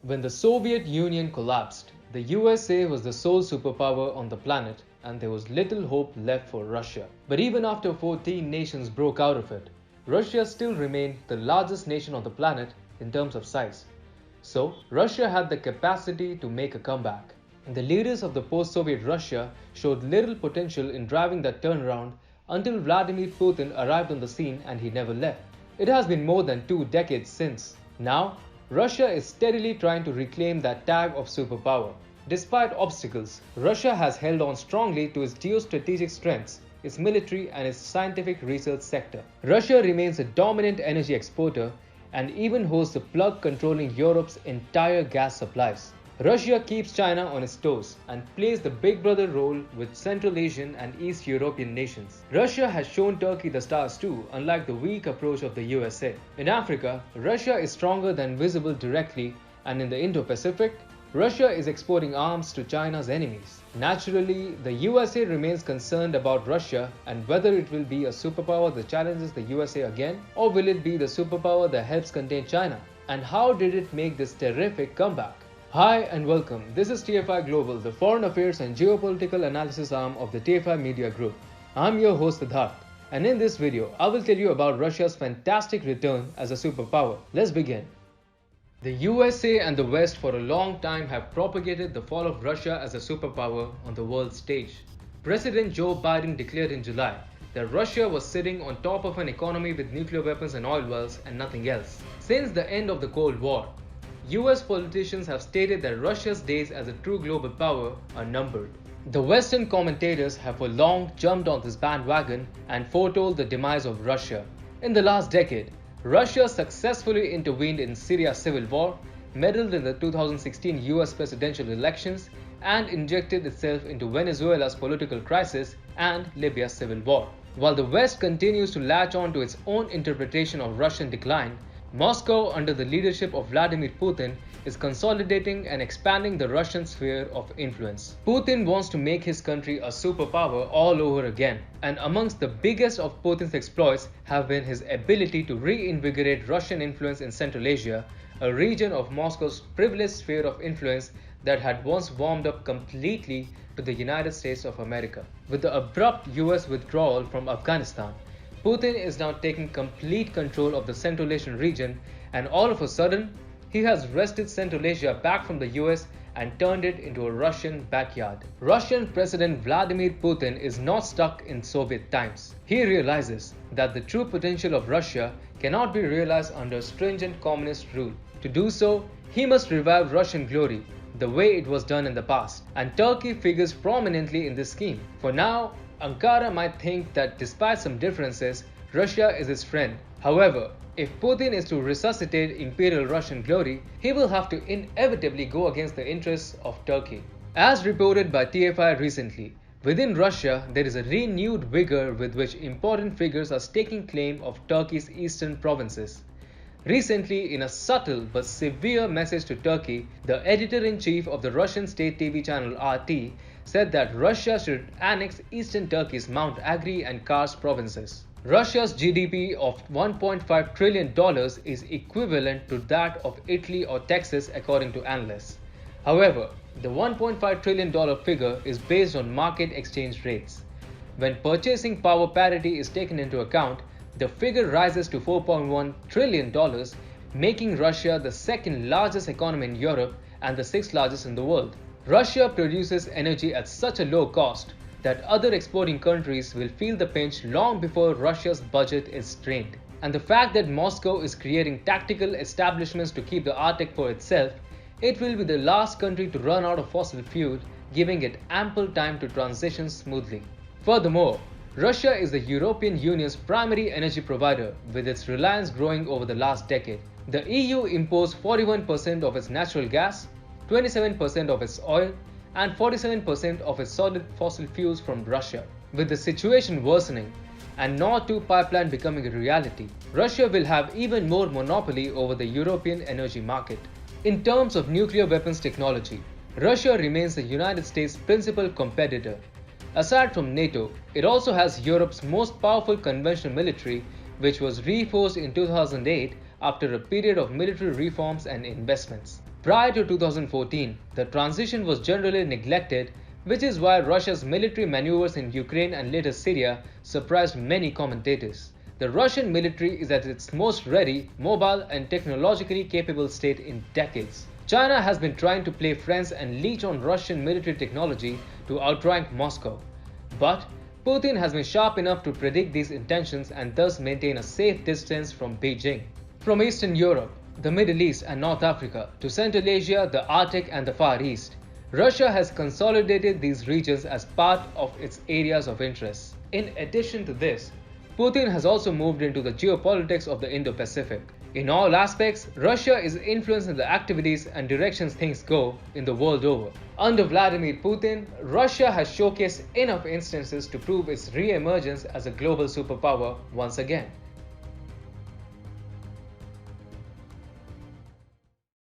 When the Soviet Union collapsed, the USA was the sole superpower on the planet and there was little hope left for Russia. But even after 14 nations broke out of it, Russia still remained the largest nation on the planet in terms of size. So, Russia had the capacity to make a comeback. The leaders of the post-Soviet Russia showed little potential in driving that turnaround until Vladimir Putin arrived on the scene and he never left. It has been more than 2 decades since. Now, Russia is steadily trying to reclaim that tag of superpower. Despite obstacles, Russia has held on strongly to its geostrategic strengths, its military and its scientific research sector. Russia remains a dominant energy exporter and even holds the plug controlling Europe's entire gas supplies. Russia keeps China on its toes and plays the big brother role with Central Asian and East European nations. Russia has shown Turkey the stars too, unlike the weak approach of the USA. In Africa, Russia is stronger than visible directly, and in the Indo-Pacific, Russia is exporting arms to China's enemies. Naturally, the USA remains concerned about Russia and whether it will be a superpower that challenges the USA again, or will it be the superpower that helps contain China? And how did it make this terrific comeback? Hi and welcome, this is TFI Global, the foreign affairs and geopolitical analysis arm of the TFI Media Group. I'm your host Siddharth, and in this video, I will tell you about Russia's fantastic return as a superpower. Let's begin. The USA and the West for a long time have propagated the fall of Russia as a superpower on the world stage. President Joe Biden declared in July that Russia was sitting on top of an economy with nuclear weapons and oil wells and nothing else. Since the end of the Cold War, US politicians have stated that Russia's days as a true global power are numbered. The Western commentators have for long jumped on this bandwagon and foretold the demise of Russia. In the last decade, Russia successfully intervened in Syria's civil war, meddled in the 2016 US presidential elections, and injected itself into Venezuela's political crisis and Libya's civil war. While the West continues to latch on to its own interpretation of Russian decline, Moscow, under the leadership of Vladimir Putin, is consolidating and expanding the Russian sphere of influence. Putin wants to make his country a superpower all over again, and amongst the biggest of Putin's exploits have been his ability to reinvigorate Russian influence in Central Asia, a region of Moscow's privileged sphere of influence that had once warmed up completely to the United States of America. With the abrupt US withdrawal from Afghanistan, Putin is now taking complete control of the Central Asian region, and all of a sudden, he has wrested Central Asia back from the US and turned it into a Russian backyard. Russian President Vladimir Putin is not stuck in Soviet times. He realizes that the true potential of Russia cannot be realized under stringent communist rule. To do so, he must revive Russian glory the way it was done in the past, and Turkey figures prominently in this scheme. For now, Ankara might think that despite some differences, Russia is his friend. However, if Putin is to resuscitate Imperial Russian glory, he will have to inevitably go against the interests of Turkey. As reported by TFI recently, within Russia there is a renewed vigor with which important figures are staking claim of Turkey's eastern provinces. Recently, in a subtle but severe message to Turkey, the editor-in-chief of the Russian state TV channel RT said that Russia should annex eastern Turkey's Mount Agri and Kars provinces. Russia's GDP of $1.5 trillion is equivalent to that of Italy or Texas according to analysts. However, the $1.5 trillion figure is based on market exchange rates. When purchasing power parity is taken into account, the figure rises to $4.1 trillion, making Russia the second largest economy in Europe and the sixth largest in the world. Russia produces energy at such a low cost that other exporting countries will feel the pinch long before Russia's budget is strained. And the fact that Moscow is creating tactical establishments to keep the Arctic for itself, it will be the last country to run out of fossil fuel, giving it ample time to transition smoothly. Furthermore, Russia is the European Union's primary energy provider, with its reliance growing over the last decade. The EU imports 41% of its natural gas, 27% of its oil, and 47% of its solid fossil fuels from Russia. With the situation worsening and Nord 2 pipeline becoming a reality, Russia will have even more monopoly over the European energy market. In terms of nuclear weapons technology, Russia remains the United States' principal competitor. Aside from NATO, it also has Europe's most powerful conventional military, which was reinforced in 2008 after a period of military reforms and investments. Prior to 2014, the transition was generally neglected, which is why Russia's military maneuvers in Ukraine and later Syria surprised many commentators. The Russian military is at its most ready, mobile, and technologically capable state in decades. China has been trying to play friends and leech on Russian military technology to outrank Moscow. But Putin has been sharp enough to predict these intentions and thus maintain a safe distance from Beijing. From Eastern Europe, the Middle East and North Africa to Central Asia, the Arctic and the Far East, Russia has consolidated these regions as part of its areas of interest. In addition to this, Putin has also moved into the geopolitics of the Indo-Pacific. In all aspects, Russia is influencing the activities and directions things go in the world over. Under Vladimir Putin, Russia has showcased enough instances to prove its re-emergence as a global superpower once again.